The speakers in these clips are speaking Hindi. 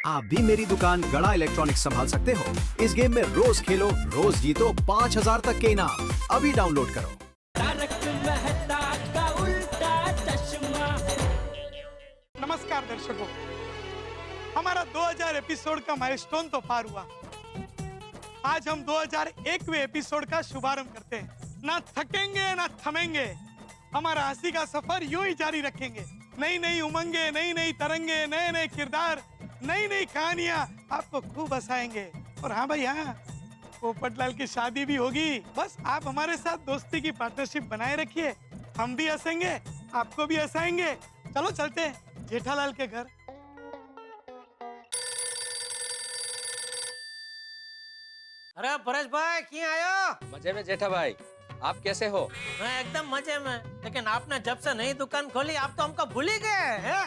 आप भी मेरी दुकान गड़ा इलेक्ट्रॉनिक्स संभाल सकते हो। इस गेम में रोज खेलो, रोज जीतो 5,000 तक के इनाम। अभी डाउनलोड करो। तारक मेहता का उल्टा चश्मा। नमस्कार दर्शकों, हमारा 2000 एपिसोड का माइलस्टोन तो पार हुआ। आज हम 2001वें एपिसोड का शुभारंभ करते हैं। ना थकेंगे ना थमेंगे, हमारा हंसी का सफर यूं ही जारी रखेंगे। नई नई उमंगे, नई नई तरंगे, नए नए किरदार, नई नई कहानियां आपको खूब हंसाएंगे। और हाँ भाई हाँ, पोपटलाल की शादी भी होगी। बस आप हमारे साथ दोस्ती की पार्टनरशिप बनाए रखिए, हम भी हंसेंगे, आपको भी हंसाएंगे। चलो चलते हैं जेठालाल के घर। अरे परेश भाई क्यों आयो? मजे में जेठा भाई, आप कैसे हो? मैं एकदम मजे में। लेकिन आपने जब से नई दुकान खोली आप तो हमको भूल ही गए हैं।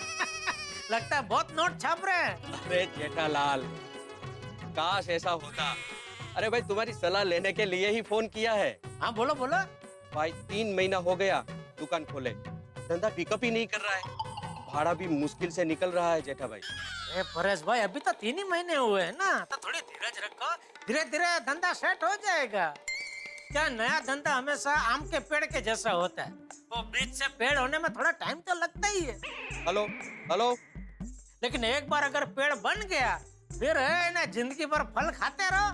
लगता है बहुत नोट छाप रहे हैं। अरे जेठालाल, काश ऐसा होता। अरे भाई, तुम्हारी सलाह लेने के लिए ही फोन किया है। हाँ बोलो बोलो। भाई 3 महीना हो गया दुकान खोले, धंधा पिकअप ही नहीं कर रहा है, भाड़ा भी मुश्किल से निकल रहा है जेठा भाई। अरे परेश भाई अभी तो 3 ही महीने हुए हैं ना, तो थोड़ी धीरज रखो, धीरे धीरे धंधा सेट हो जाएगा। क्या नया धंधा हमेशा आम के पेड़ के जैसा होता है, वो बीज से पेड़ होने में थोड़ा टाइम तो लगता ही है। हेलो हेलो, लेकिन एक बार अगर पेड़ बन गया फिर है ना जिंदगी भर फल खाते रहो।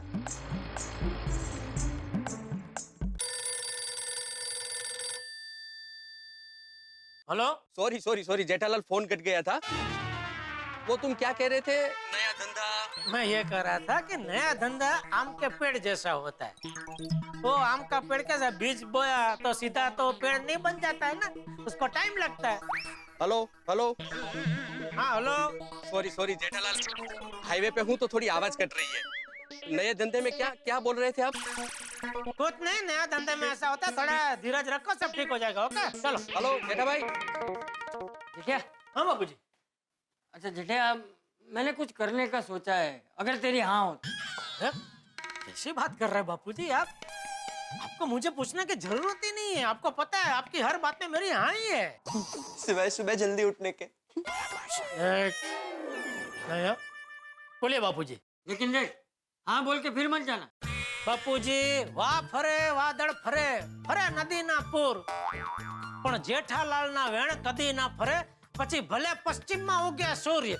Hello, sorry sorry sorry Jethalal, phone cut गया था। वो तुम क्या कह रहे थे? नया धंधा? मैं ये कह रहा था कि नया धंधा आम के पेड़ जैसा होता है। वो आम का पेड़ कैसा, बीज बोया तो सीधा तो पेड़ नहीं बन जाता है ना, उसको टाइम लगता है। हेलो हेलो, हाँ hello. Sorry sorry Jethalal, highway पे हूँ तो थोड़ी आवाज कट रही है। नए धंधे में क्या क्या बोल रहे थे आप? कुछ नहीं, नया धंधे में ऐसा होता है, थोड़ा धीरज रखो, सब ठीक हो जाएगा। ओके चलो। हेलो जेठा भाई। जेठिया, हाँ बाबूजी। अच्छा जेठिया, मैंने कुछ करने का सोचा है, अगर तेरी हाँ हो तो। हैं? कैसी बात कर रहे हैं बापूजी आप? आपको मुझे पूछने की जरूरत ही नहीं है, आपको पता है आपकी हर बात में मेरी हाँ ही है। सुबह सुबह जल्दी उठने के। नहीं बोलिए बापूजी। लेकिन देख, हाँ बोल के फिर मत जाना। बापूजी वाह फरे वादળ फरे, फरे नदी ना पूर, પણ જેઠાલાલ ના વેણ કદી ના ફરે, પછી ભલે પશ્चिम में उगे सूर्य।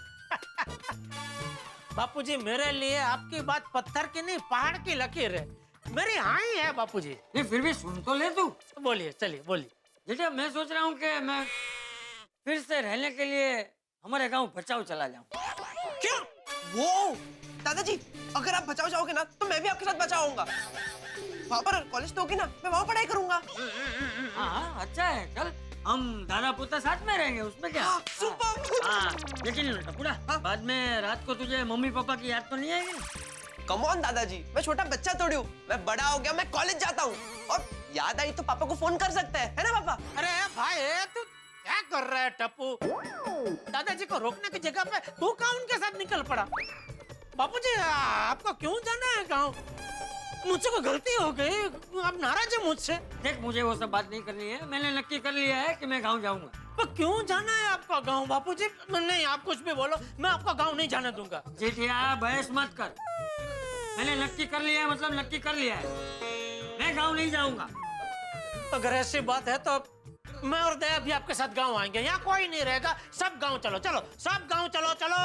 बापूजी मेरे लिए आपकी बात पत्थर की नहीं पहाड़ की लकीर है, मेरी हाँ ही है बापूजी। नहीं फिर भी सुन तो ले तू। बोलिए, चलिए बोलिए। जेठिया, मैं सोच रहा हूँ कि मैं फिर से रहने के लिए हमारे गांव बचाओ चला जाऊँ। क्यों? वो दादाजी, अगर आप बचाओ जाओगे ना तो मैं भी आपके साथ बचाऊंगा। वहाँ पर कॉलेज तो होगी ना, मैं वहाँ पढ़ाई करूंगा। हाँ हाँ अच्छा है, चल हम दादा पोता साथ में रहेंगे, उसमें क्या। सुपर। हाँ लेकिन टपुड़ा, बाद में रात को तुझे मम्मी पापा की याद तो नहीं आएगी? कम ऑन दादाजी, मैं छोटा बच्चा थोड़ी हूँ, मैं बड़ा हो गया, मैं कॉलेज जाता हूँ। और याद आई तो पापा को फोन कर सकते हैं, है ना पापा? अरे भाई तू क्या कर रहा है टप्पू? दादाजी को रोकने की जगह पे तू कहाँ उनके साथ निकल पड़ा? बापूजी आपको क्यों जाना है गाँव? मुझसे कोई गलती हो गई, आप नाराज है मुझसे? देख, मुझे वो सब बात नहीं करनी है, मैंने नक्की कर लिया है कि मैं गाँव जाऊंगा। पर क्यों जाना है आपका गाँव बापूजी? नहीं आप कुछ भी बोलो, मैं आपका गाँव नहीं जाने दूंगा। जेठिया बहस मत कर, मैंने नक्की कर लिया है, मतलब नक्की कर लिया है, मैं गाँव नहीं जाऊंगा। अगर ऐसी बात है तो मैं और दया भी आपके साथ गाँव आएंगे, यहाँ कोई नहीं रहेगा, सब गाँव चलो, चलो सब गाँव चलो चलो।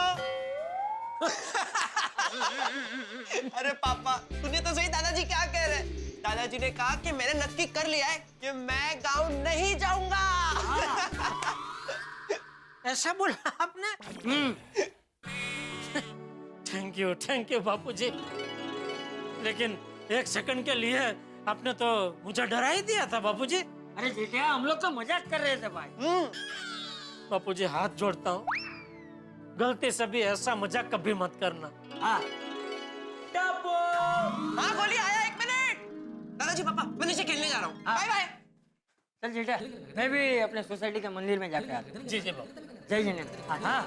अरे पापा, सुनिए तो सही, दादाजी क्या कह रहे हैं। दादाजी ने कहा कि मैंने नक्की कर लिया है कि मैं गाँव नहीं जाऊंगा। ऐसा बोला आपने? थैंक यू बापूजी। लेकिन एक सेकंड के लिए आपने तो मुझे डरा ही दिया था बापूजी। अरे जेठिया, हम लोग तो मजाक कर रहे थे भाई। बापूजी हाथ जोड़ता हूँ, गलती से भी ऐसा मजाक कभी मत करना। हाँ हाँ बोलिए, आया 1 मिनट। दादाजी पापा, मैं नीचे खेलने जा रहा हूँ, बाय बाय। चल जेठिया, मैं भी अपने सोसाइटी के मंदिर में जाके आता हूँ। जी बाबू। जय जिनेंद्र। हाँ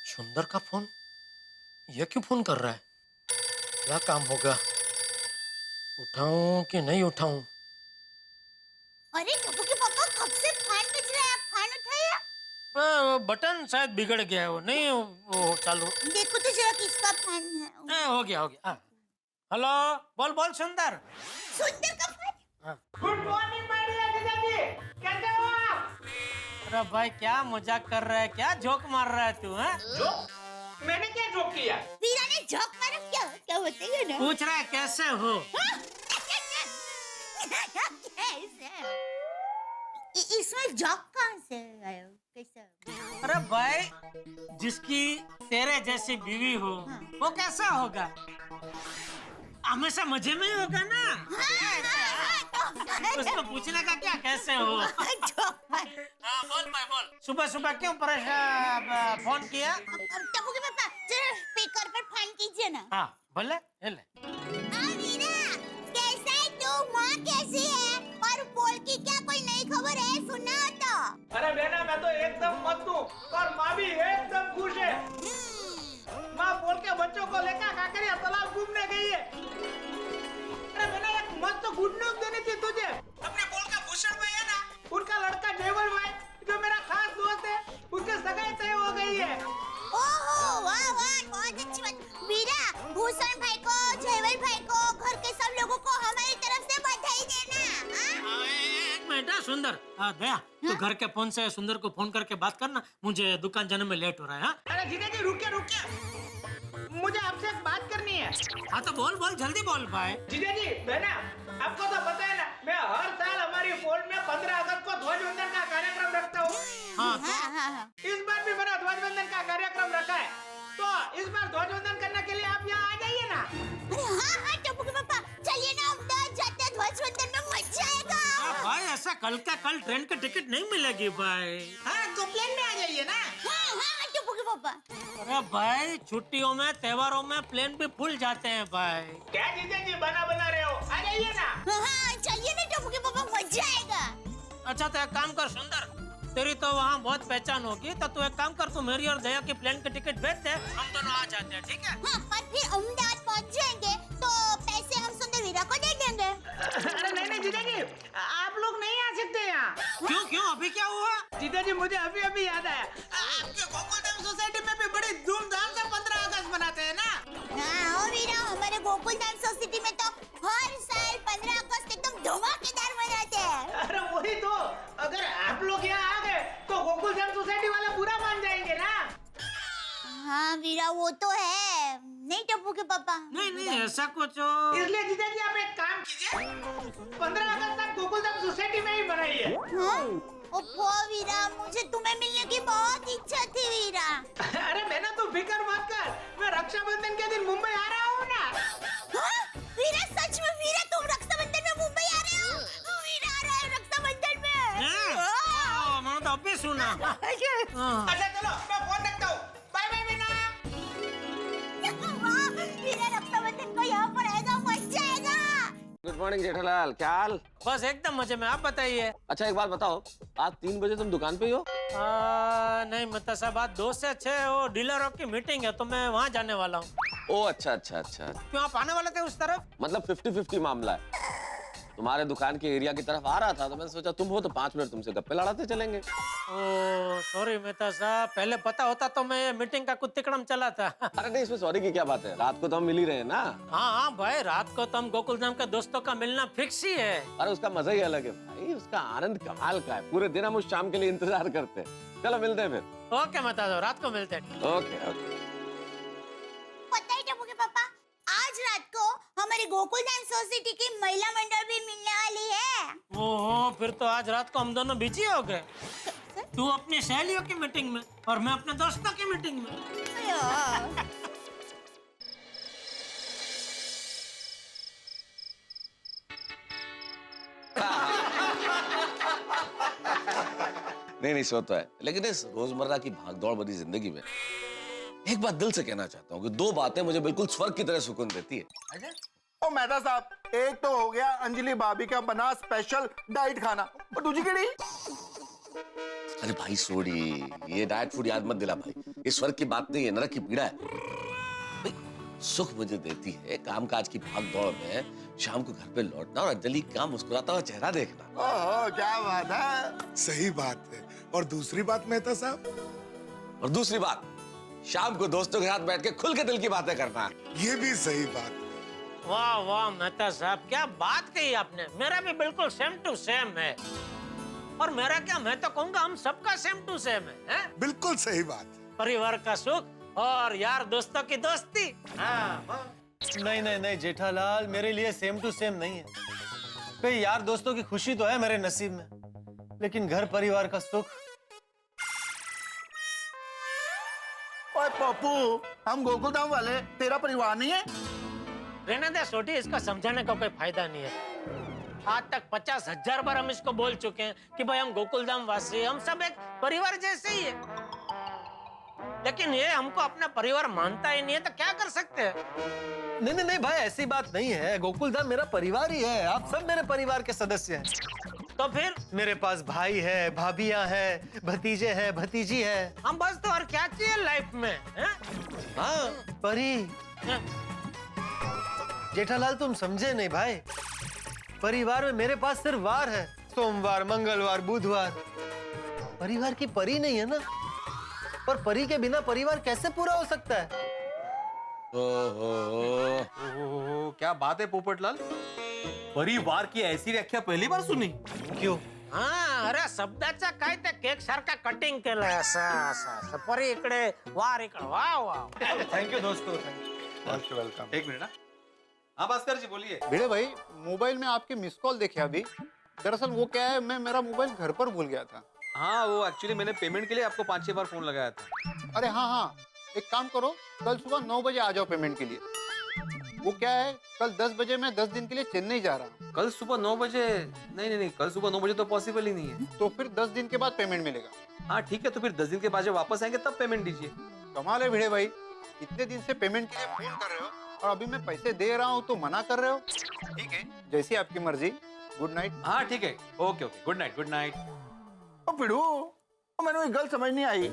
सुंदर का फोन, ये क्यों फोन कर रहा है? क्या काम होगा, उठाऊं कि नहीं उठाऊं? अरे टप्पू के पापा कब से फैन बज रहा है, आप फैन उठाया? बटन शायद बिगड़ गया है, वो नहीं वो चालू। देखो तो जरा किसका फैन है। हो गया हाँ। हेलो, बोल बोल सुंदर। सुंदर का fan. Good morning my dear जीजाजी, कैसे हो आप? अरे भाई क्या मजाक कर रहा है, क्या जोक मार रहा है तू? हैं? जोक? मैंने क्या जोक किया? वीरा ने जोक मारा। क्या क्या होते है ना? पूछ रहा है कैसे हो? कैसे? इसमें जोक कहाँ से आया? कैसे? अरे भाई, जिसकी तेरे जैसी बीवी हो वो कैसा होगा? हमेशा मजे में ही होगा ना। उसको पूछने का क्या कैसे हो? हाँ बोल भाई बोल। सुबह सुबह क्यों परेशान फोन किया? टप्पू के पापा जरा स्पीकर पर फोन कीजिए ना। हाँ बोले ले। वीरा कैसा है तू? माँ कैसी है? और बोल की क्या कोई नई खबर है? सुना तो। अरे बेटा मैं तो एकदम मस्त हूँ और माँ भी एकदम खुश है। माँ बोल के बच्चों को लेकर काकरिया तालाब घूमने गई है। अरे बेटा एक मस्त गुड न्यूज देनी थी तुझे। अपने बोल का भूषण भाई है ना, उनका लड़का जयवल भाई जो मेरा खास दोस्त है, उसके सगाई तय हो गई है। ओहो वाह वाह बहुत अच्छी बात। वीरा भूषण भाई को, जयवल भाई को, घर के सब लोगों को हमारी तरफ से बधाई देना। एक मिनट सुंदर। दया तू घर के फोन से सुंदर को फोन करके बात करना, मुझे दुकान जाने में लेट हो रहा है। अरे जीजा जी रुकिए, मुझे आपसे एक बात करनी है। हाँ तो बोल बोल जल्दी बोल भाई। जीजा जी बहना आपको तो पता है ना, मैं हर साल हमारी फोन में 15 अगस्त को ध्वजवंदन का कार्यक्रम रखता हूँ। हाँ। इस बार भी मैंने ध्वजवंदन का कार्यक्रम रखा है, तो इस बार ध्वजवंदन करने के लिए आप यहाँ आ जाइए ना। अरे हाँ टप्पू के पापा चलिए ना, अहमदाबाद जाते हैं, ध्वजवंदन में मजा आएगा। भाई ऐसा कल का कल ट्रेन की टिकट नहीं मिलेगी भाई। हाँ तो प्लेन में आ जाइए ना। हाँ टप्पू के पापा। अरे भाई छुट्टियों में त्योहारों में प्लेन भी फुल जाते हैं भाई। क्या जीजा जी बना रहे हो, आ जाइए ना। हाँ चलिए ना टप्पू के पापा, मजा आएगा। अच्छा तो एक काम कर सुंदर, तेरी तो वहाँ बहुत पहचान होगी, तो तू एक काम कर, तू मेरी और दया की प्लेन की टिकट भेज दे, हम दोनों आ जाते हैं, ठीक है? हाँ पर फिर अहमदाबाद पहुँच जाएंगे तो पैसे हम सुंदर वीरा को दे देंगे। अरे नहीं जीजा जी, आप लोग नहीं आ सकते यहाँ। क्यों अभी क्या हुआ? जीजा जी मुझे अभी याद आया, आपके गोकुलधाम सोसाइटी में भी बड़ी धूमधाम से 15 अगस्त मनाते हैं ना। हाँ ओ वीरा, हमारे गोकुलधाम सोसाइटी में तो हर साल 15 अगस्त एकदम धमाकेदार मनाते हैं। अरे वही तो, अगर आप लोग यहाँ आ गए तो गोकुलधाम सोसाइटी वाले बुरा मान जाएंगे ना। हाँ वीरा वो तो है, नहीं टप्पू के पापा। नहीं ऐसा कुछ हो। इसलिए जीजा जी आप एक काम कीजिए, 15 अगस्त आप गोकुलधाम सोसाइटी में ही बनाइए। हाँ? ओहो वीरा, मुझे तुम्हें मिलने की बहुत इच्छा थी वीरा। अरे मैंने तो फिक्र मत कर, मैं रक्षाबंधन के दिन मुंबई आ रहा हूँ ना। हाँ? वीरा सच में वीरा तुम रक्षाबंधन में मुंबई आ रहे हो? वीरा आ रहा है रक्षाबंधन में। मैंने तो अभी सुना। अच्छा चलो मैं फोन रखता हूँ, बाय बाय मीना। वाह, वीरा रक्षाबंधन को यहाँ पर आएगा, मजा आएगा। गुड मॉर्निंग जेठालाल, क्या हाल? बस एकदम मजे में, आप बताइए। अच्छा एक बात बताओ, आज 3 बजे तुम दुकान पे ही हो? नहीं मतलब साहब आज 2 से 6 वो डीलरों की मीटिंग है, तो मैं वहाँ जाने वाला हूँ। ओ अच्छा। क्यों आप आने वाले थे उस तरफ? मतलब 50-50 मामला है। तुम्हारे दुकान के एरिया की तरफ आ रहा था तो मैंने सोचा तुम हो तो 5 मिनट तुमसे गप्पे लड़ाते चलेंगे। ओ सॉरी मेहता साहब, पहले पता होता तो मैं मीटिंग का कुत्तिकड़म चला था। अरे नहीं, इसमें सॉरी की क्या बात है, रात को तो हम मिल ही रहे हैं ना। हाँ भाई, रात को तो हम गोकुलधाम के दोस्तों का मिलना फिक्स ही है। अरे उसका मजा ही अलग है भाई, उसका आनंद कमाल का है। पूरे दिन हम उस शाम के लिए इंतजार करते हैं। चलो मिलते हैं फिर। ओके मेहता साहब, रात को मिलते हैं। ओके। पता है टप्पू के पापा, आज रात को हमारी गोकुलधाम सोसाइटी की महिला मंडल भी मिलने वाली है। ओहो, फिर तो आज रात को हम दोनों बिजी हो गए। तू अपनी सहेलियों की मीटिंग में और मैं अपने दोस्तों की मीटिंग में। नहीं सो तो है, लेकिन इस रोजमर्रा की भागदौड़ भरी जिंदगी में एक बात दिल से कहना चाहता हूँ कि 2 बातें मुझे बिल्कुल स्वर्ग की तरह सुकून देती है। ओ मेहता साहब, एक तो हो गया अंजलि भाभी का बना स्पेशल डाइट खाना, और दूसरी केड़ी? अरे भाई सोड़ी, ये डाइट फूड याद मत दिला भाई, ये स्वर्ग की बात नहीं है, नरक की पीड़ा है भाई। सुख मुझे देती है कामकाज की भागदौड़ में शाम को घर पे लौटना और अंजलि का मुस्कुराता हुआ चेहरा देखना। ओह क्या बात है। सही बात है। और दूसरी बात मेहता साहब, और दूसरी बात, शाम को दोस्तों के साथ बैठ के खुल के दिल की बातें करना। ये भी सही बात। वाह वाह मेहता साहब, क्या बात कही आपने। मेरा भी बिल्कुल सेम टू सेम है। और मेरा क्या, मैं तो कहूँगा हम सबका सेम टू सेम है? बिल्कुल सही बात। परिवार का सुख और यार दोस्तों की दोस्ती। नहीं नहीं नहीं जेठालाल, मेरे लिए सेम टू सेम नहीं है। कई यार दोस्तों की खुशी तो है मेरे नसीब में, लेकिन घर परिवार का सुख। ओए पप्पू, हम गोकुलधाम वाले तेरा परिवार नहीं है? रहने दे छोटी, इसका समझाने का कोई फायदा नहीं है। आज तक 50,000 बार हम इसको बोल चुके हैं कि भाई हम गोकुलधाम वासी, हम सब एक परिवार जैसे ही है। लेकिन ये हमको अपना परिवार मानता ही नहीं है, तो क्या कर सकते हैं? नहीं नहीं नहीं भाई, ऐसी बात नहीं है। गोकुलधाम मेरा परिवार ही है। आप सब मेरे परिवार के सदस्य हैं। तो फिर मेरे पास भाई है, भाभियां हैं, भतीजे हैं, भतीजी है। हम बस तो और क्या चाहिए लाइफ में? हाँ परी। जेठालाल तुम समझे नहीं भाई, परिवार में मेरे पास सिर्फ वार है, सोमवार, मंगलवार, बुधवार। परिवार की परी नहीं है ना, पर परी के बिना परिवार कैसे पूरा हो सकता है? ओहो, क्या बात है पोपटलाल, परिवार की ऐसी व्याख्या पहली बार सुनी। क्यों? हाँ, अरे शब्दाचा काय ते केक सारखा कटिंग केलं असं परी इकडे वार इकडे। वाह वाह, थैंक यू दोस्तों। वेलकम। एक मिनट ना। हाँ भास्कर जी बोलिए। भिड़े भाई, मोबाइल में आपके मिस कॉल देखे अभी। दरअसल वो क्या है, मैं मेरा मोबाइल घर पर भूल गया था। हाँ वो एक्चुअली मैंने पेमेंट के लिए आपको 5-6 बार फोन लगाया था। अरे हाँ हाँ, एक काम करो, कल सुबह 9 बजे आ जाओ पेमेंट के लिए। वो क्या है, कल 10 बजे मैं 10 दिन के लिए चेन्नई जा रहा हूँ। कल सुबह 9 बजे? नहीं, कल सुबह 9 बजे तो पॉसिबल ही नहीं है। तो फिर 10 दिन के बाद पेमेंट मिलेगा। हाँ ठीक है, तो फिर 10 दिन के बाद जब वापस आएंगे तब पेमेंट दीजिए। कमाल है भिड़े भाई, इतने दिन से पेमेंट के लिए फोन कर रहे हो और अभी मैं पैसे दे रहा हूँ तो मना कर रहे हो। ठीक है, जैसी आपकी मर्जी। Good night. हाँ ठीक है, okay okay, good night good night. फिरू, मैंने एक गल समझ नहीं आई।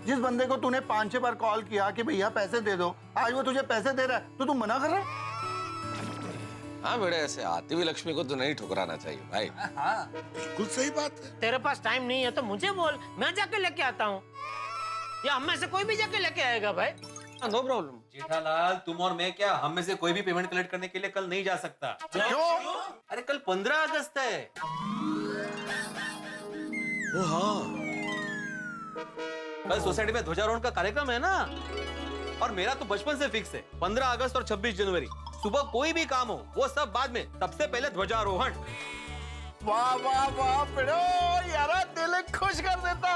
जिस बंदे को तूने 5-6 बार कॉल किया कि भैया पैसे दे दो, आज वो तुझे पैसे दे रहा है तो तू मना कर रहा है? हाँ बेटा, ऐसे आती हुई लक्ष्मी को तो नहीं ठुकराना चाहिए भाई। हाँ बिल्कुल सही बात है। तेरे पास टाइम नहीं है तो मुझे बोल, मैं जाके लेके आता हूँ, या हम में से कोई भी जाके लेके आएगा भाई। No problem. जेठालाल, तुम और मैं क्या, हम में से कोई भी पेमेंट कलेक्ट करने के लिए कल नहीं जा सकता। क्यों? अरे कल 15 अगस्त है। ओ हाँ, कल सोसाइटी में ध्वजारोहण का कार्यक्रम है ना, और मेरा तो बचपन से फिक्स है 15 अगस्त और 26 जनवरी सुबह कोई भी काम हो वो सब बाद में, सबसे पहले ध्वजारोहण। वाह वाह वाह भिड़ो, यारा दिल खुश कर देता।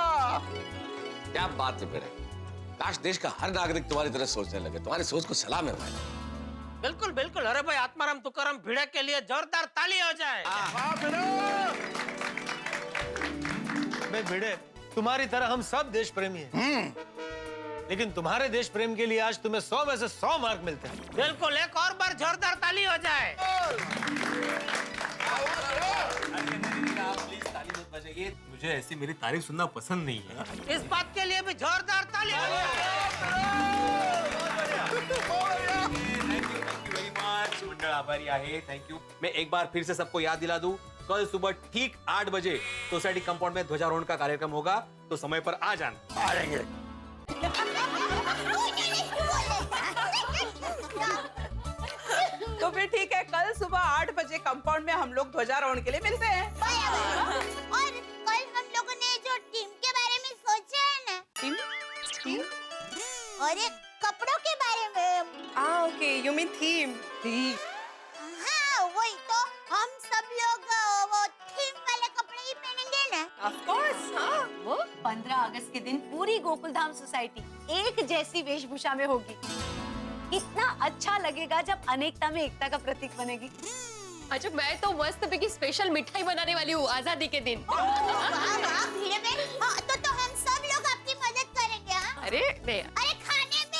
क्या बात है बेटा, काश देश का हर नागरिक तुम्हारी तरह सोचने लगे। तुम्हारी सोच को सलाम है भाई। बिल्कुल बिल्कुल। अरे भाई, आत्माराम तुकाराम भिड़े के लिए जोरदार ताली हो जाए। वाह भिड़ो। मैं भिड़े, तुम्हारी तरह हम सब देश प्रेमी हैं। लेकिन तुम्हारे देश प्रेम के लिए आज तुम्हें 100 में से 100 मार्क मिलते हैं। बिल्कुल, एक और बार जोरदार ताली हो जाए। प्लीज ताली मत बजाइए, मुझे ऐसी मेरी तारीफ सुनना पसंद नहीं है। इस बात के लिए भी जोरदार ताली हो जाए। मंडळ आभारी आहे, थैंक यू। मैं एक बार फिर से सबको याद दिला दूं, कल सुबह ठीक 8 बजे सोसाइटी कंपाउंड में ध्वजारोहण का कार्यक्रम होगा, तो समय पर आ जाना। आ जाएंगे। तो फिर ठीक है, कल सुबह 8 बजे कंपाउंड में हम लोग ध्वजारोहण के लिए मिलते हैं। और कल हम लोगों ने जो टीम के बारे में सोचा है ना, टीम? और एक कपड़ों के बारे में। Okay, you mean theme. हाँ वही तो, हम सब लोग वो थीम वाले कपड़े ही पहनेंगे ना। ऑफ कोर्स, हाँ। वो 15 अगस्त के दिन पूरी गोकुलधाम सोसाइटी एक जैसी वेशभूषा में होगी। इतना अच्छा लगेगा जब अनेकता में एकता का प्रतीक बनेगी। अच्छा, मैं तो मस्त पैकी स्पेशल मिठाई बनाने वाली हूँ आजादी के दिन। वाह भीड़ में, हाँ, तो हम सब लोग आपकी मदद करेंगे। हाँ? अरे नहीं, अरे खाने में।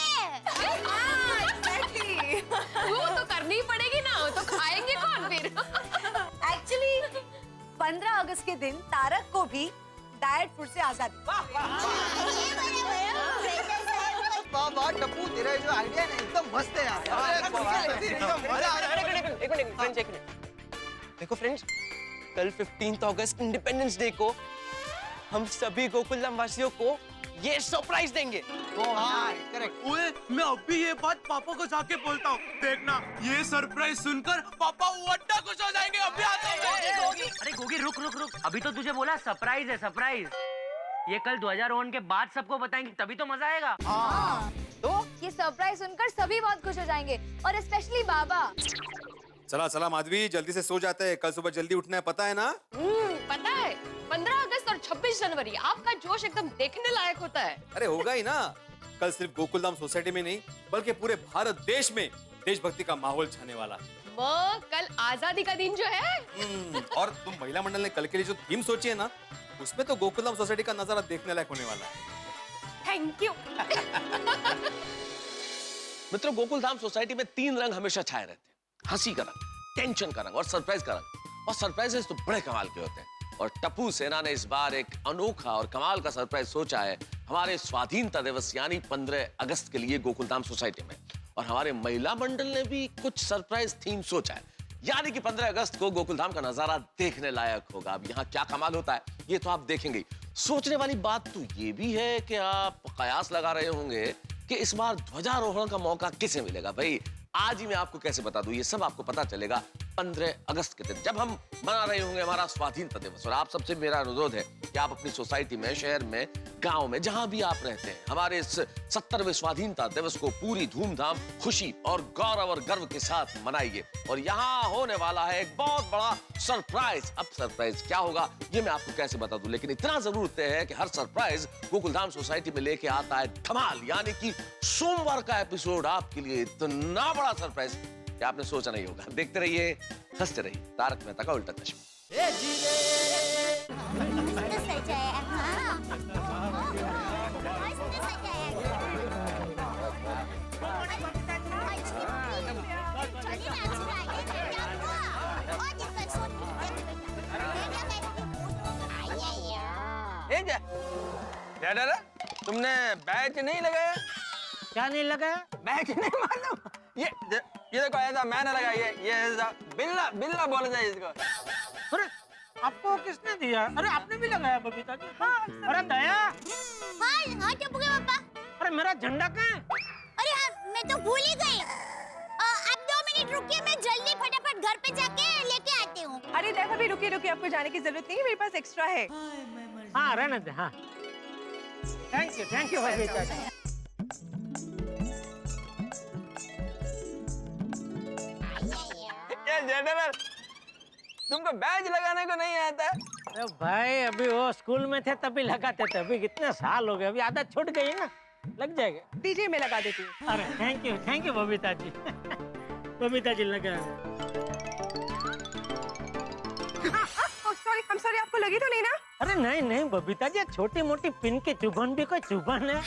एग्जैक्टली, वो तो करनी ही पड़ेगी ना, तो खाएंगे कौन फिर? एक्चुअली 15 अगस्त के दिन तारक को भी डाइट फूड से आजादी। वाह वाह टप्पू, तेरा जो आइडिया है एकदम मस्त है यार। मजा आ रहा है। एक मिनट। देखो फ्रेंड्स, कल 15 अगस्त इंडिपेंडेंस डे को हम सभी गोकुलधाम वासियों को ये सरप्राइज देंगे। करेक्ट। ओए, मैं अभी ये बात पापा को जाके बोलता हूँ। देखना, ये सरप्राइज सुनकर पापा वड्डा खुश हो जाएंगे। अभी आता हूँ। अरे गोगी रुक, अभी तो तुझे बोला सरप्राइज है, सरप्राइज। ये कल 2001 के बाद सबको बताएंगे, तभी तो मजा आएगा। तो ये सरप्राइज सुनकर सभी बहुत खुश हो जाएंगे, और स्पेशली बाबा। चला माधवी, जल्दी से सो जाते हैं, कल सुबह जल्दी उठना है, पता है ना? पता है, 15 अगस्त और 26 जनवरी आपका जोश एकदम देखने लायक होता है। अरे होगा ही ना। कल सिर्फ गोकुलधाम सोसाइटी में नहीं, बल्कि पूरे भारत देश में देशभक्ति का माहौल छाने वाला है। वो कल आजादी का दिन जो है। और तुम महिला मंडल ने कल के लिए जो थीम सोची है ना, उसमें तो गोकुलधाम सोसाइटी का नजारा देखने लायक होने वाला है। Thank you. मित्रों, गोकुलधाम सोसाइटी में 3 रंग हमेशा छाए रहते हैं। हंसी का रंग, टेंशन का रंग और सरप्राइज का रंग। और सरप्राइजेस तो बड़े कमाल के होते हैं। और टप्पू सेना ने इस बार एक अनोखा और कमाल का सरप्राइज सोचा है हमारे स्वाधीनता दिवस यानी 15 अगस्त के लिए गोकुलधाम सोसाइटी में। और हमारे महिला मंडल ने भी कुछ सरप्राइज थीम सोचा है, यानी कि 15 अगस्त को गोकुलधाम का नजारा देखने लायक होगा। अब यहाँ क्या कमाल होता है ये तो आप देखेंगे। सोचने वाली बात तो ये भी है कि आप कयास लगा रहे होंगे कि इस बार ध्वजारोहण का मौका किसे मिलेगा। भाई आज ही मैं आपको कैसे बता दूं, ये सब आपको पता चलेगा 15 अगस्त के दिन, जब हम मना रहे होंगे हमारा स्वाधीनता दिवस। और आप सबसे मेरा अनुरोध है कि आप अपनी सोसाइटी में, शहर में, गांव में, जहां भी आप रहते हैं, हमारे इस 70वें स्वाधीनता दिवस को पूरी धूमधाम, खुशी और गौरव और गर्व के साथ मनाइए। और यहाँ होने वाला है एक बहुत बड़ा सरप्राइज। अब सरप्राइज क्या होगा ये मैं आपको कैसे बता दूं, लेकिन इतना जरूर तय है कि हर सरप्राइज गोकुलधाम सोसाइटी में लेके आता है धमाल, यानी कि सोमवार का एपिसोड आपके लिए इतना बड़ा सरप्राइज कि आपने सोचा नहीं होगा। देखते रहिए, हंसते रहिए। तारक मेहता का उल्टा चश्मा। तुमने बैच नहीं लगाया? क्या नहीं लगाया? बैच नहीं मालूम? ये देखो, ऐसा मैंने लगाया। ये ऐसा बिल्ला बोला जाए इसको। अरे आपको किसने दिया? अरे आपने भी लगाया बबीता जी? अरे दया। हाँ टप्पू के पापा। अरे मेरा झंडा कहाँ है? अरे हाँ, मैं तो भूल ही गई। अब 2 मिनट रुकिए, मैं जल्दी फटाफट घर पे जाके लेके आती हूँ। अरे देखो, अभी रुकिए, आपको जाने की जरूरत नहीं है, मेरे पास एक्स्ट्रा है। हाँ रहने दे। हाँ thank you Babita ji. General, तुमको बैच लगाने को नहीं आता? अरे भाई अभी वो स्कूल में थे तभी लगाते थे, अभी कितने साल हो गए, अभी आदत छूट गई ना, लग जाएगा। दीजिए मैं लगा देती हूँ। अरे थैंक यू बबीता जी। बबीता जी लगा। सॉरी, आपको लगी तो नहीं ना? अरे नहीं बबीता जी, छोटी मोटी पिन की चुभन भी कोई चुभन है।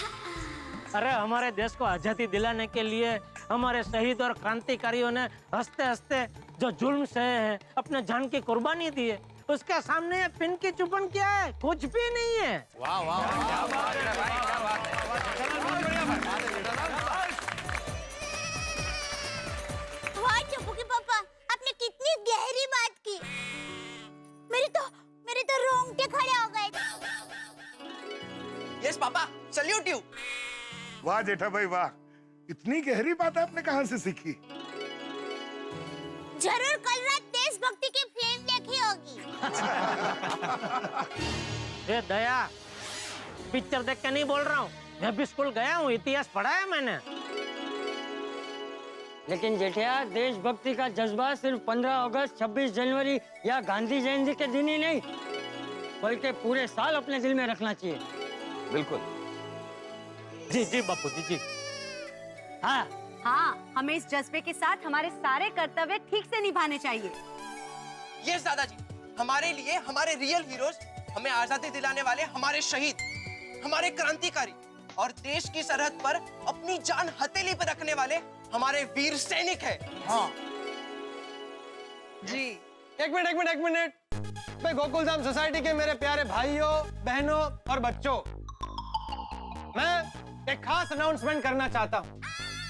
अरे हमारे देश को आजादी दिलाने के लिए हमारे शहीद और क्रांतिकारियों ने हंसते हंसते जो जुल्म सहे हैं, अपने जान की कुर्बानी दी है, उसके सामने ये पिन की चुभन क्या है? कुछ भी नहीं है। वाह वाह, क्या बात है भाई, क्या बात है। वाह टप्पू के पापा, आपने कितनी गहरी बात की। मेरे तो रोंगटे खड़े हो गए। Yes papa, salute you. वाह जेठा भाई वाह, इतनी गहरी बात आपने कहां से सीखी? जरूर कल रात देशभक्ति की फिल्म देखी होगी। ए दया, पिक्चर देख के नहीं बोल रहा हूँ, मैं भी स्कूल गया हूँ, इतिहास पढ़ा है मैंने। लेकिन जेठिया, देशभक्ति का जज्बा सिर्फ 15 अगस्त, 26 जनवरी या गांधी जयंती के दिन ही नहीं, बल्कि पूरे साल अपने दिल में रखना चाहिए। बिल्कुल। जी बापू जी। हाँ, हमें इस जज्बे के साथ हमारे सारे कर्तव्य ठीक से निभाने चाहिए। यस दादाजी, हमारे लिए हमारे रियल हीरोज, हमें आजादी दिलाने वाले हमारे शहीद, हमारे क्रांतिकारी और देश की सरहद पर अपनी जान हथेली पर रखने वाले हमारे वीर सैनिक हैं। हाँ जी। एक मिनट। मैं गोकुलधाम सोसाइटी के मेरे प्यारे भाइयों, बहनों और बच्चों, मैं एक खास अनाउंसमेंट करना चाहता हूँ।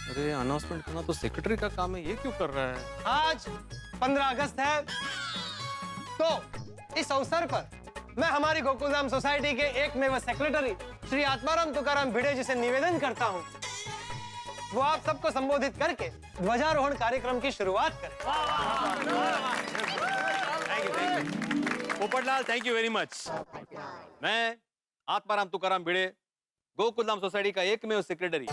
अरे अनाउंसमेंट करना तो सेक्रेटरी का काम है, ये क्यों कर रहा है? आज 15 अगस्त है, तो इस अवसर पर मैं हमारी गोकुलधाम सोसाइटी के एकमेव सेक्रेटरी श्री आत्माराम तुकाराम भिड़े जी से निवेदन करता हूँ वो आप सबको संबोधित करके ध्वजारोहण कार्यक्रम की शुरुआत करें। Popatlal, thank you very much. मैं आत्माराम तुकाराम भिड़े, गोकुलधाम सोसाइटी का एकमेव सेक्रेटरी,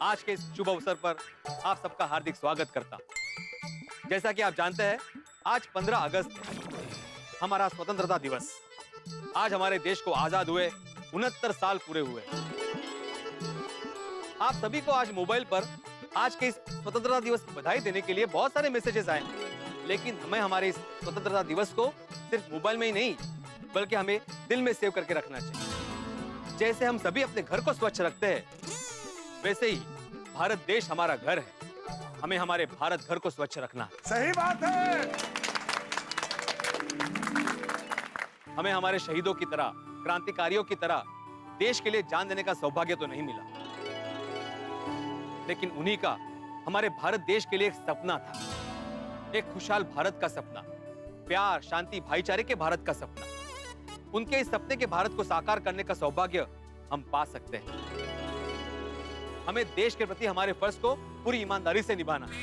आज के इस शुभ अवसर पर आप सबका हार्दिक स्वागत करता हूं। जैसा कि आप जानते हैं, आज 15 अगस्त है, हमारा स्वतंत्रता दिवस। आज हमारे देश को आजाद हुए 69 साल पूरे हुए। आप सभी को आज मोबाइल पर आज के इस स्वतंत्रता दिवस की बधाई देने के लिए बहुत सारे मैसेजेस आए, लेकिन हमें हमारे इस स्वतंत्रता दिवस को सिर्फ मोबाइल में ही नहीं, बल्कि हमें दिल में सेव करके रखना चाहिए। जैसे हम सभी अपने घर को स्वच्छ रखते हैं, वैसे ही भारत देश हमारा घर है, हमें हमारे भारत घर को स्वच्छ रखना है। सही बात है। हमें हमारे शहीदों की तरह, क्रांतिकारियों की तरह देश के लिए जान देने का सौभाग्य तो नहीं मिला, लेकिन उन्हीं का हमारे भारत देश के लिए एक सपना था, एक खुशहाल भारत का सपना, प्यार, शांति, भाईचारे के भारत का सपना। उनके इस सपने के भारत को साकार करने का सौभाग्य हम पा सकते हैं। हमें देश के प्रति हमारे फर्ज को पूरी ईमानदारी से निभाना है,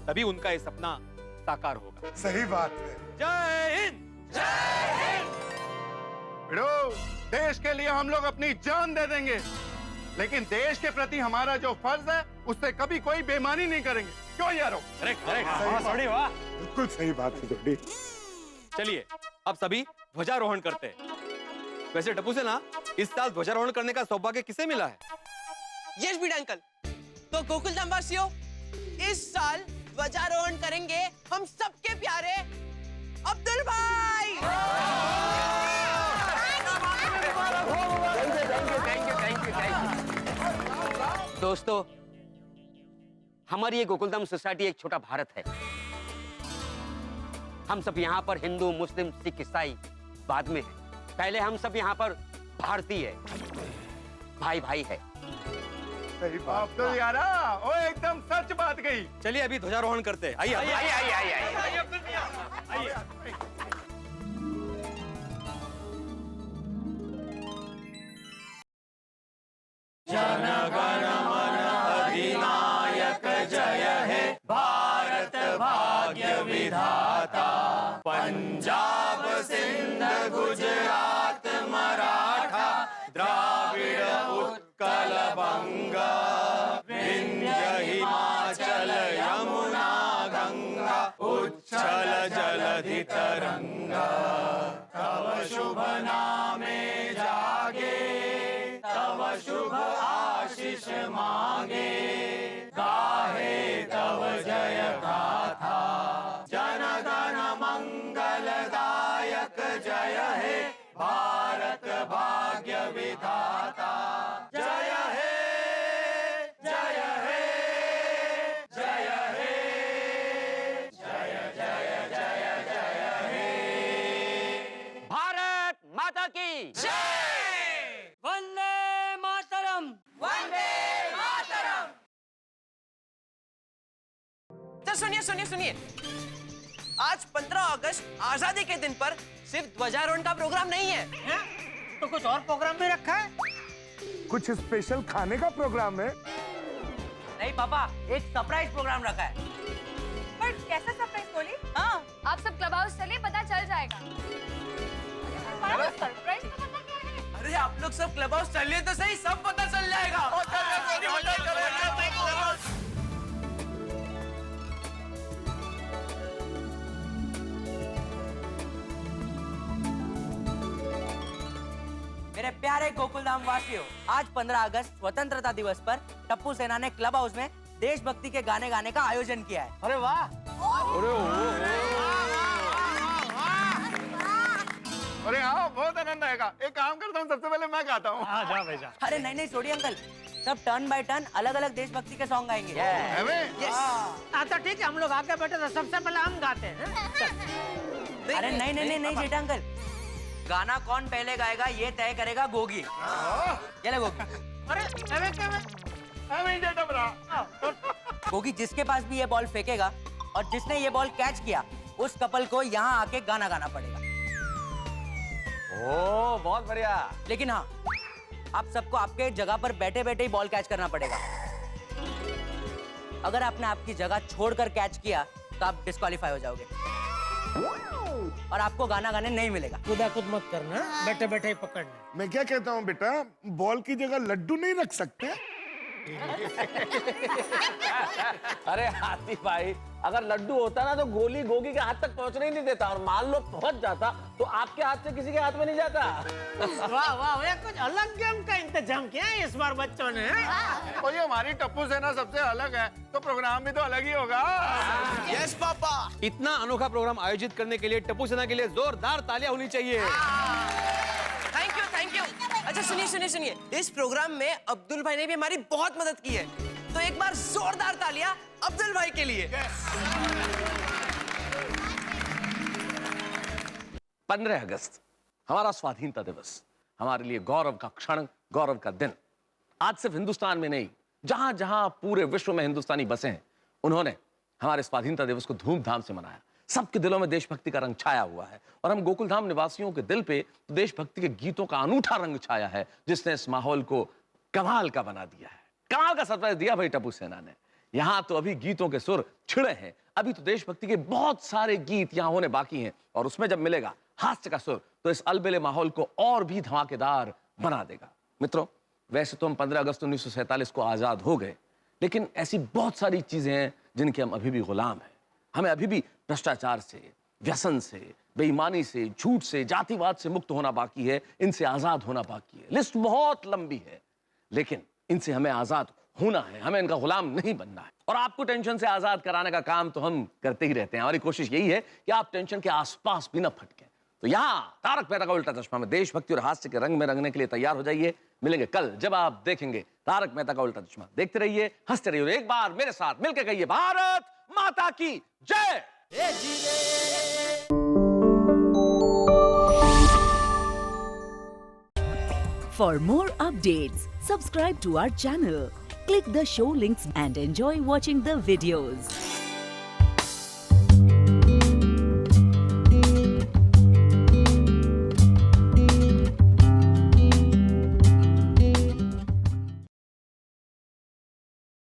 तभी उनका ये सपना साकार होगा। सही बात है। जय हिंद। भिड़ो, देश के लिए हम लोग अपनी जान दे देंगे, लेकिन देश के प्रति हमारा जो फर्ज है उससे कभी कोई बेईमानी नहीं करेंगे। क्यों यारो? Correct, correct. वाह, बिल्कुल सही बात है थोड़ी। चलिए अब सभी ध्वजारोहण करते हैं। वैसे टप्पू से ना, इस साल ध्वजारोहण करने का सौभाग्य किसे मिला है? यस भिड़े अंकल। तो गोकुलधाम वासियों, इस साल ध्वजारोहण करेंगे हम सबके प्यारे अब्दुल भाई। दोस्तों, हमारी ये गोकुलधाम सोसाइटी एक छोटा भारत है। हम सब यहाँ पर हिंदू, मुस्लिम, सिख, ईसाई बाद में हैं। पहले हम सब यहाँ पर भारतीय है, भाई भाई है। सही बात तो यारा, ओ एकदम सच बात कही। चलिए अभी ध्वजारोहण करते हैं। आइए आइए आइए आइए आइए। जन गण मन अधिनायक जय हे भारत भाग्य विधाता। पंजाब सिंध गुजरात मराठा द्राविड़ उत्कल बंगा विंध्य हिमाचल यमुना गंगा उच्छल जलधि तरंगा। तव शुभ नामे जागे, तव शुभ आशीष मांगे, गाहे तव जय गाथा। जन गण मंगलदायक जय हे भारत भाग्य विधाता। जय हे, जय हे, जय हे, जय जय जय जय हे। भारत माता की जय। वंदे मातरम। वंदे मातरम। तो सुनिए सुनिए सुनिए, आज 15 अगस्त आजादी के दिन पर सिर्फ ध्वजारोहण का प्रोग्राम नहीं है, तो कुछ और प्रोग्राम भी रखा है? कुछ स्पेशल खाने का प्रोग्राम है। नहीं पापा, एक सरप्राइज प्रोग्राम रखा है। पर कैसा सरप्राइज बोली? हाँ, आप सब क्लब हाउस चलिए, पता चल जाएगा। सरप्राइज तो पता क्या है? अरे आप लोग सब क्लब हाउस चलिए तो सही, सब पता चल जाएगा। मेरे प्यारे गोकुलधाम वासियों, आज 15 अगस्त स्वतंत्रता दिवस पर टप्पू सेना ने क्लब हाउस में देशभक्ति के गाने गाने का आयोजन किया है। अरे वाह। अरे हाँ, बहुत आनंद आएगा। एक काम करता हूँ, सबसे पहले मैं गाता हूँ। हाँ, जा भाई जा। अरे नहीं नहीं छोड़िए अंकल, सब टर्न बाय टर्न अलग अलग देशभक्ति के सॉन्ग गाएंगे। तो ठीक है, हम लोग आगे बैठे तो सबसे पहले हम गाते हैं। अरे नहीं नहीं नहीं नहीं जेठा अंकल, गाना कौन पहले गाएगा ये तय करेगा गोगी। चले गोगी। अरे गोगी, जिसके पास भी ये बॉल फेंकेगा और जिसने ये बॉल कैच किया, उस कपल को यहाँ आके गाना गाना पड़ेगा। ओ बहुत बढ़िया। लेकिन हाँ, आप सबको आपके जगह पर बैठे बैठे ही बॉल कैच करना पड़ेगा। अगर आपने आपकी जगह छोड़कर कैच किया तो आप डिस्क्वालीफाई हो जाओगे और आपको गाना गाने नहीं मिलेगा। खुदा खुद मत करना, बैठे बैठे ही पकड़ना। मैं क्या कहता हूँ बेटा, बॉल की जगह लड्डू नहीं रख सकते? अरे हाथी भाई, अगर लड्डू होता ना तो गोली गोगी के हाथ तक पहुंचने ही नहीं देता, और मान लो पहुंच जाता तो आपके हाथ से किसी के हाथ में नहीं जाता। वाह वाह, ये कुछ अलग गेम का इंतजाम किया है इस बार बच्चों ने। और ये हमारी टप्पू सेना सबसे अलग है, तो प्रोग्राम भी तो अलग ही होगा। Yes papa. इतना अनोखा प्रोग्राम आयोजित करने के लिए टप्पू सेना के लिए जोरदार तालियां होनी चाहिए। Thank you, thank you. अच्छा सुनिए सुनिए सुनिए, इस प्रोग्राम में अब्दुल भाई ने भी हमारी बहुत मदद की है, तो एक बार जोरदार तालियां अब्दुल भाई के लिए। 15 अगस्त हमारा स्वाधीनता दिवस, हमारे लिए गौरव का क्षण, गौरव का दिन। आज सिर्फ हिंदुस्तान में नहीं, जहां जहां पूरे विश्व में हिंदुस्तानी बसे हैं, उन्होंने हमारे स्वाधीनता दिवस को धूमधाम से मनाया। सबके दिलों में देशभक्ति का रंग छाया हुआ है, और हम गोकुलधाम निवासियों के दिल पे तो देशभक्ति के गीतों का अनूठा रंग छाया है, जिसने इस माहौल को कमाल का बना दिया है। कमाल का सरप्राइज दिया भाई टप्पू सेना ने। यहाँ तो अभी गीतों के सुर छिड़े हैं, अभी तो देशभक्ति के बहुत सारे गीत यहाँ होने बाकी हैं, और उसमें जब मिलेगा हास्य का सुर तो इस अलबेले माहौल को और भी धमाकेदार बना देगा। मित्रों, वैसे तो हम 15 अगस्त 1947 को आजाद हो गए, लेकिन ऐसी बहुत सारी चीजें हैं जिनके हम अभी भी गुलाम हैं। हमें अभी भी भ्रष्टाचार से, व्यसन से, बेईमानी से, झूठ से, जातिवाद से मुक्त होना बाकी है, इनसे आजाद होना बाकी है। लिस्ट बहुत लंबी है, लेकिन इनसे हमें आजाद होना है, हमें इनका गुलाम नहीं बनना है। और आपको टेंशन से आजाद कराने का काम तो हम करते ही रहते हैं। हमारी कोशिश यही है कि आप टेंशन के आसपास भी न भटकें। तो यहाँ तारक मेहता का उल्टा चश्मा में देशभक्ति और हास्य के रंग में रंगने के लिए तैयार हो जाइए। मिलेंगे कल जब आप देखेंगे तारक मेहता का उल्टा चश्मा। देखते रहिए, हंसते रहिए, और एक बार मेरे साथ मिलकर कहिए, भारत माता की जय। For more updates, subscribe to our channel, click the show links and enjoy watching the videos.